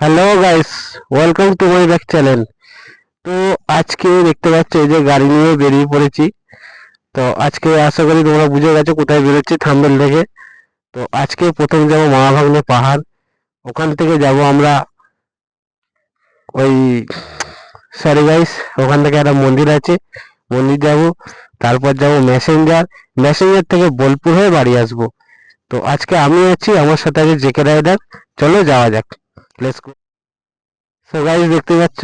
Hello guys, welcome to my back channel. তো আজকে দেখতে পাচ্ছ এই যে গাড়ি নিয়ে বেরিয়ে পড়েছি। তো আজকে আশা করি তোমরা বুঝে গেছো কোথায় বেরোচ্ছি থাম্বনেল দেখে। তো আজকে প্রথম যাবো মামাভাগ্নে পাহাড়। ওখান থেকে যাব আমরা ওই সরি গাইস, ওখান থেকে একটা মন্দির আছে, মন্দির যাব। তারপর যাব ম্যাসেঞ্জার, ম্যাসেঞ্জার থেকে বোলপুর হয়ে বাড়ি আসবো। তো আজকে আমি আছি, আমার সাথে আছে জেকে রাইডার। চলো যাওয়া যাক, লেটস গো। সো গাইস দেখতে পাচ্ছ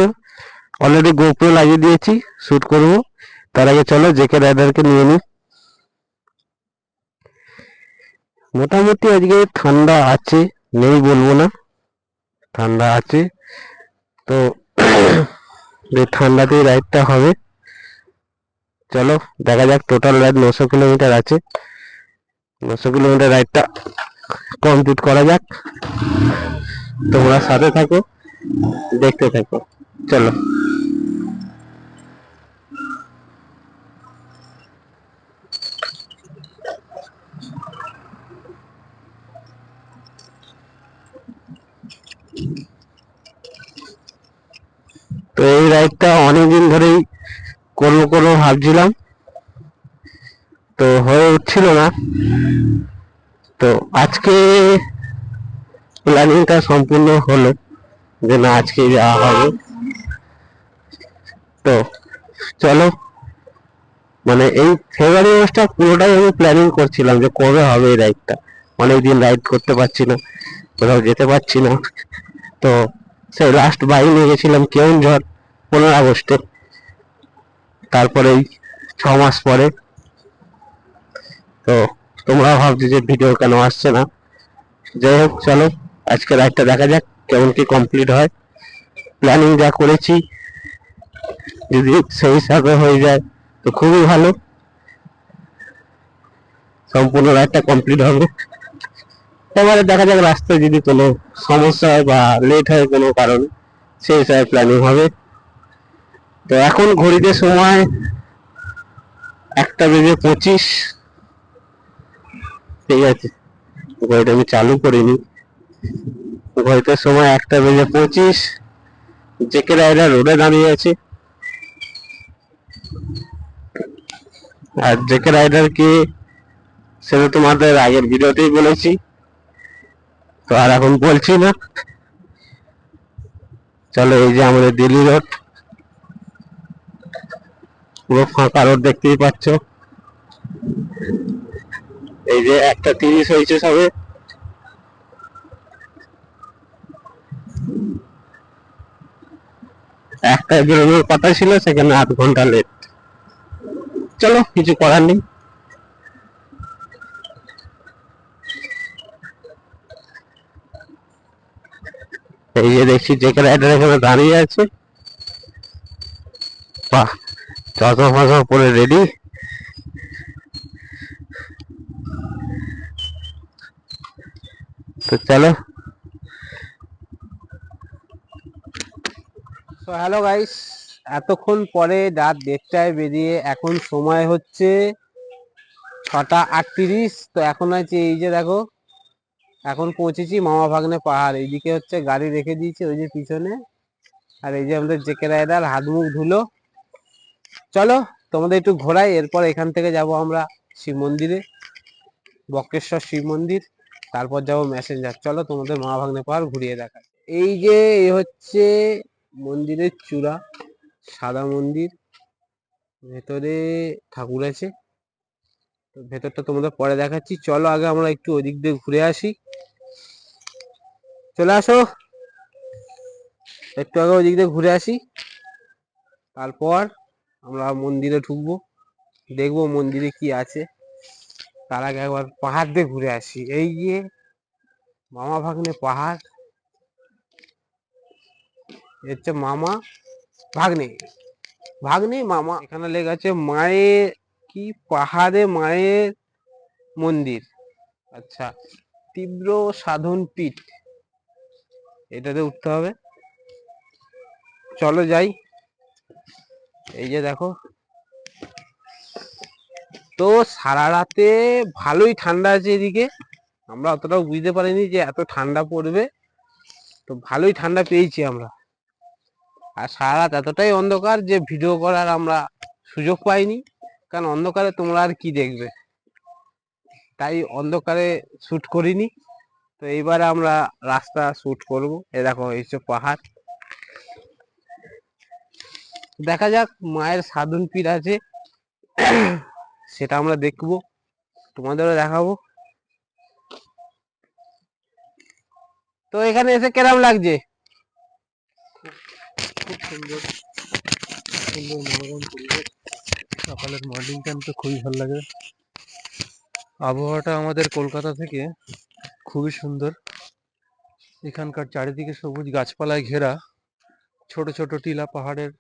অলরেডি গোপ্রো লাগিয়ে দিয়েছি, শুট করব। তার আগে চলো জেকে রাইডারকে নিয়ে নিই। মোটামুটি আজকে ঠান্ডা আছে, নেই বলবো না, ঠান্ডা আছে। তো এই ঠান্ডাতেই রাইডটা হবে। চলো দেখা যাক, টোটাল রাইড 900 কিলোমিটার আছে। 900 কিলোমিটার রাইডটা কমপ্লিট করা যাক। তোমরা সাথে থাকো, দেখতে থাকো, চলো। তো এই রাইডটা অনেকদিন ধরেই করবো করবো ভাবছিলাম, তো হয়ে উঠছিল না। তো আজকে প্ল্যানিংটা সম্পূর্ণ হলো, যে না আজকে যাওয়া হবে। তো চলো, মানে এই ফেব্রুয়ারি মাসটা পুরোটাই আমি প্ল্যানিং করছিলাম যে কবে হবে এই রাইডটা। অনেকদিন রাইড করতে পারছি না, কোথাও যেতে পারছি না। তো সেই লাস্ট বাইক নিয়ে গেছিলাম কেউনঝড় 15 আগস্টে। তারপরে এই 6 মাস পরে। তো তোমরা ভাবছো যে ভিডিও কেন আসছে না। যাই হোক চলো, আজকে রাইডটা দেখা যাক কেমন কি কমপ্লিট হয়। প্ল্যানিং যা করেছি যদি সেই হিসাবে হয়ে যায় তো খুবই ভালো, সম্পূর্ণ রাইডটা কমপ্লিট হবে। এবারে দেখা যাক রাস্তায় যদি কোনো সমস্যা হয় বা লেট হয় কোনো কারণে, সেই হিসাবে প্ল্যানিং হবে। তো এখন ঘড়িতে সময় 1টা বেজে 25। ঠিক আছে, ঘড়িটা আমি চালু করিনি। ঘড়িতে সময় 1টা বেজে 25। জেকে রাইডার রোডে দাঁড়িয়ে আছে। আর জেকে রাইডার কি, সেটা তোমাদের আগের ভিডিওতেই বলেছি, তো আর এখন বলছি না। চলো, এই যে আমাদের দিল্লি রোড, পুরো ফাঁকা রোড দেখতেই পাচ্ছ। এই যে 1টা 30 হয়েছে সবে। একটায় বেরোনোর কথা ছিল, সেখানে 8 ঘন্টা লেট। চলো, কিছু করার নেই। এই যে দেখছি জেকে রাইডার এখানে দাঁড়িয়ে আছে। বাহ, চশমা ফসমা পরে রেডি। তো চলো। তো হ্যালো গাইস, এতক্ষণ পরে রাত 1টায় বেরিয়ে এখন সময় হচ্ছে 6টা 38। তো এখন আছে এই যে দেখো, এখন পৌঁছেছি মামা ভাগ্নে পাহাড়। এইদিকে হচ্ছে গাড়ি রেখে দিয়েছি ওই যে পিছনে। আর এই যে আমাদের জেকে রাইডার হাত মুখ ধুলো। চলো তোমাদের একটু ঘোরাই, এরপর এখান থেকে যাব আমরা শিব মন্দিরে, বক্রেশ্বর শিব মন্দির। তারপর যাব ম্যাসেঞ্জার। চলো তোমাদের মামা ভাগ্নে পাহাড় ঘুরিয়ে দেখা। এই যে এই হচ্ছে মন্দিরের চূড়া, সাদা মন্দির, ভেতরে ঠাকুর আছে। তো ভেতরটা তোমাদের পরে দেখাচ্ছি। চলো আগে আমরা একটু ওদিক দিয়ে ঘুরে আসি। চলে আসো, একটু আগে ওদিক দিয়ে ঘুরে আসি, তারপর আমরা মন্দিরে ঢুকবো, দেখবো মন্দিরে কি আছে। তার আগে একবার পাহাড় দিয়ে ঘুরে আসি। এই যে মামা ভাগ্নে পাহাড়, হচ্ছে মামা ভাগ্নে, ভাগ্নে মামা। এখানে লেখা আছে মায়ের কি, পাহাড়ে মায়ের মন্দির। আচ্ছা, তীব্র সাধন পীঠ, এটাতে উঠতে হবে। চলো যাই। এই যে দেখো, তো সারা রাতে ভালোই ঠান্ডা আছে এদিকে। আমরা অতটাও বুঝতে পারিনি যে এত ঠান্ডা পড়বে। তো ভালোই ঠান্ডা পেয়েছি আমরা। আর সারা রাত এতটাই অন্ধকার যে ভিডিও করার আমরা সুযোগ পাইনি, কারণ অন্ধকারে তোমরা আর কি দেখবে, তাই অন্ধকারে শুট করিনি। তো এইবারে আমরা রাস্তা শুট করব। এ দেখো এইসব পাহাড়, দেখা যাক মায়ের সাধন পীঠ আছে সেটা আমরা দেখবো, তোমাদেরও দেখাবো। তো এখানে এসে কেরাম লাগছে? খুব সুন্দর সুন্দর মনোরম পরিবেশ। সকালের মর্নিং টাইমটা খুবই ভালো লাগে। আবহাওয়াটা আমাদের কলকাতা থেকে খুবই সুন্দর। এখানকার চারিদিকে সবুজ গাছপালায় ঘেরা ছোট ছোট টিলা পাহাড়ের,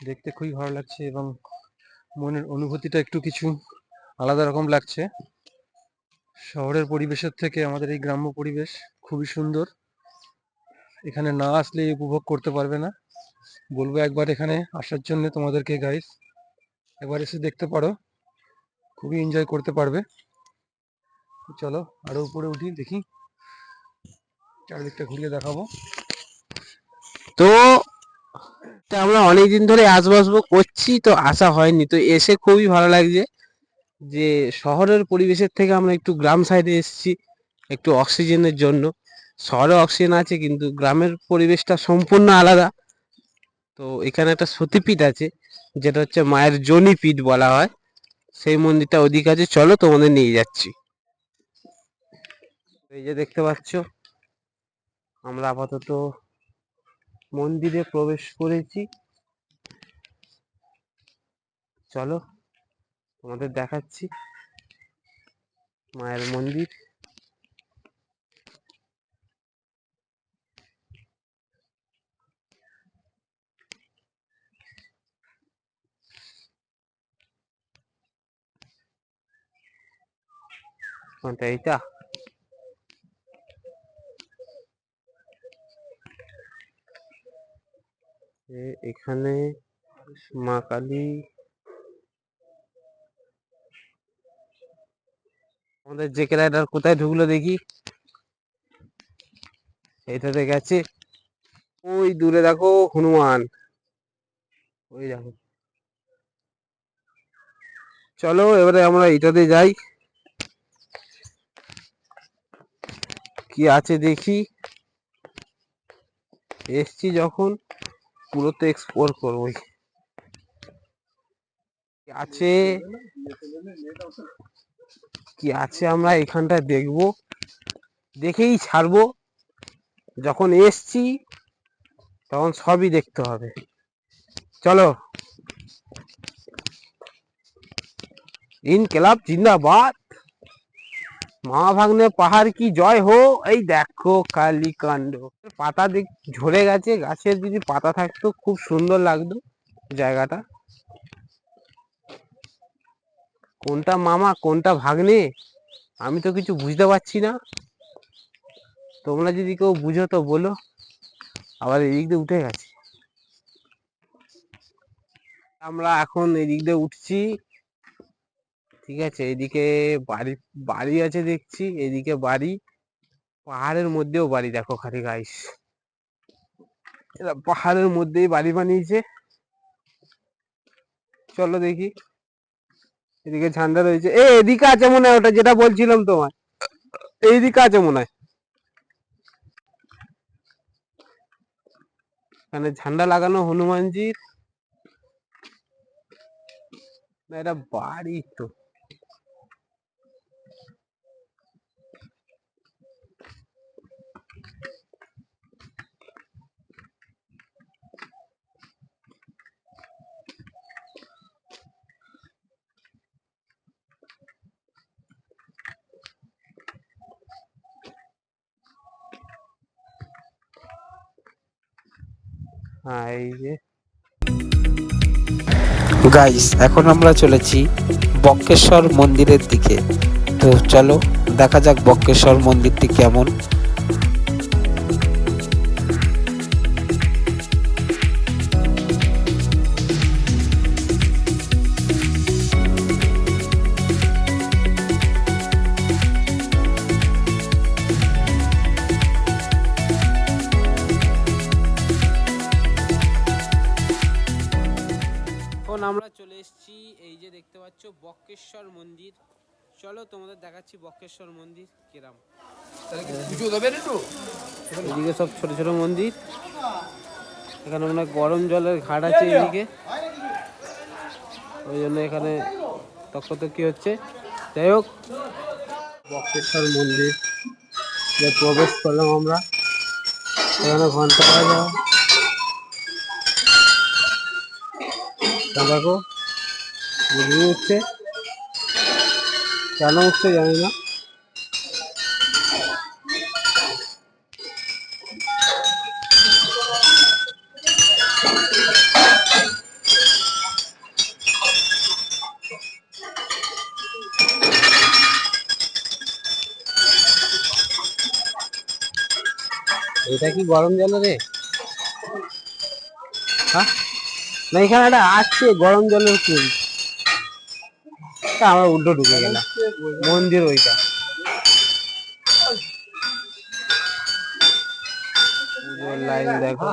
দেখতে খুবই ভালো লাগছে এবং মনের অনুভূতিটা একটু কিছু আলাদা রকম লাগছে। শহরের পরিবেশের থেকে আমাদের এই গ্রাম্য পরিবেশ খুবই সুন্দর। এখানে না আসলে উপভোগ করতে পারবে না। বলবো একবার এখানে আসার জন্য তোমাদেরকে গাইস, একবার এসে দেখতে পারো, খুবই এনজয় করতে পারবে। চলো আরো উপরে উঠি, দেখি চারিদিকটা ঘুরিয়ে দেখাবো। তো আমরা অনেকদিন ধরে আসবো করছি, তো আসা হয়নি। তো এসে খুবই ভালো লাগছে যে শহরের পরিবেশের থেকে আমরা একটু গ্রাম সাইডে এসেছি একটু অক্সিজেনের জন্য। শহরে অক্সিজেন আছে কিন্তু গ্রামের পরিবেশটা সম্পূর্ণ আলাদা। তো এখানে একটা সতীপীঠ আছে, যেটা হচ্ছে মায়ের যোনিপীঠ বলা হয়, সেই মন্দিরটা ওদিকে আছে। চলো তোমাদের নিয়ে যাচ্ছি। এই যে দেখতে পাচ্ছ, আমরা আপাতত মন্দিরে প্রবেশ করেছি। চলো তোমাদের দেখাচ্ছি মায়ের মন্দির। কোনটা এইটা? এখানে মা কালী। আমাদের জেকে রাইডার কোথায় ঢুকলো দেখি, এইটাতে গেছে। ওই দূরে দেখো হনুমান, ওই দেখো। চলো এবারে আমরা এটাতে যাই, কি আছে দেখি। এসছি যখন পুরো তো এক্সপ্লোর করবোই। আছে কি আছে আমরা এখানটা দেখবো, দেখেই ছাড়বো। যখন এসছি তখন সবই দেখতে হবে। চলো, ইনকিলাব জিন্দাবাদ, মা ভাগ্নে পাহাড় কি জয় হো। এই দেখো কালী কাণ্ড, পাতা দেখ ঝরে গেছে, গাছের যদি পাতা থাকতো খুব সুন্দর লাগতো জায়গাটা। কোনটা মামা কোনটা ভাগ্নে আমি তো কিছু বুঝতে পারছি না। তোমরা যদি কেউ বুঝো তো বলো। আবার এদিক দিয়ে উঠে গেছে, আমরা এখন এদিক দিয়ে উঠছি। ঠিক আছে, এদিকে বাড়ি বাড়ি আছে দেখছি, এদিকে বাড়ি, পাহাড়ের মধ্যেও বাড়ি। দেখো খালি গাইস, এরা পাহাড়ের মধ্যেই বাড়ি বানিয়েছে। চলো দেখি, এদিকে ঝান্ডা রয়েছে। এদিকে আছে মনে হয়, ওটা যেটা বলছিলাম তোমার, এইদিকে আছে মনে হয়। এখানে ঝান্ডা লাগানো হনুমানজির, না এটা বাড়ি তো। হ্যাঁ এই যে গাইস, এখন আমরা চলেছি বক্রেশ্বর মন্দিরের দিকে। তো চলো দেখা যাক বক্রেশ্বর মন্দিরটি কেমন। আমরা চলে এসেছি, এই যে দেখতে পাচ্ছ বক্রেশ্বর মন্দির। চলো তোমাদের দেখাচ্ছি বক্রেশ্বর মন্দির কিরাম। এদিকে সব ছোট ছোট মন্দির, এখানে অনেক গরম জলের ঘাট আছে এদিকে, ওই জন্য এখানে তক্কতক্কি হচ্ছে। যাই হোক, বক্রেশ্বর মন্দির যে প্রবেশ করলাম আমরা, এখানে ঘন্টা বাজা দেখো বুঝিয়ে উঠছে, কেন উঠছে জানি না। এটা কি গরম জল রে? হ্যাঁ, না এখানে একটা আছে গরম জলের কুল, আমরা উল্টো ঢুকে গেলাম মন্দির ওইটা। পুজোর লাইন দেখো,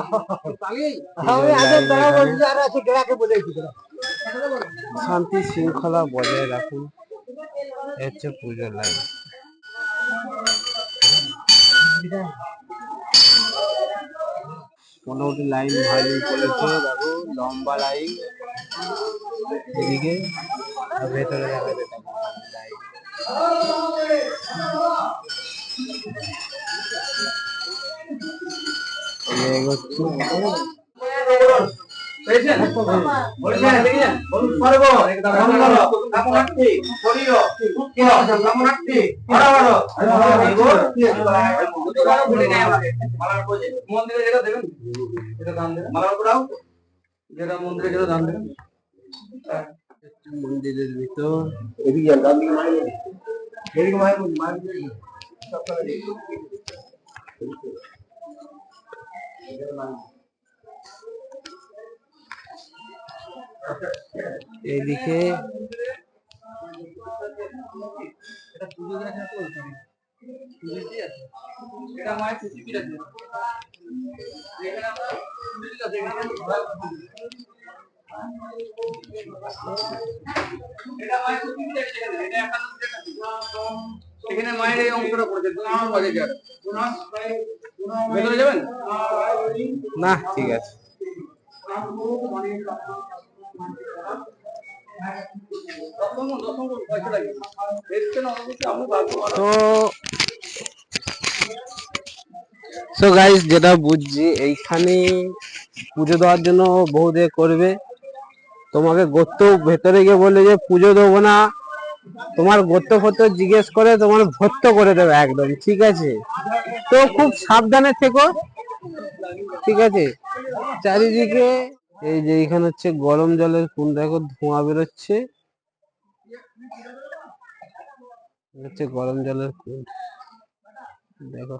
শান্তি শৃঙ্খলা বজায় রাখুন, হচ্ছে পুজোর লাইন। মোটামুটি লাইন ভালোই পড়েছে, দেখো লম্বা লাইন এদিকে, আর ভেতরে দেখা যেতে লাইন। মন্দিরের ভিতর এদিকে এখানে মায়ের এই অংশটা পড়েছে, ভেতরে যাবেন না, ঠিক আছে। তো গাইস, যেটা বুঝছি এইখানে পুজো দেওয়ার জন্য বহুদে করবে, তোমাকে গর্ত ভেতরে গিয়ে বলে যে পুজো দেবো না, তোমার গর্ত ফর্ত জিজ্ঞেস করে তোমার ভর্ত করে দেবে একদম, ঠিক আছে? তো খুব সাবধানে থেকো, ঠিক আছে? চারিদিকে এই যে এখানে হচ্ছে গরম জলের কুন্ড, দেখো ধোঁয়া বেরোচ্ছে, হচ্ছে গরম জলের কুন্ড দেখো।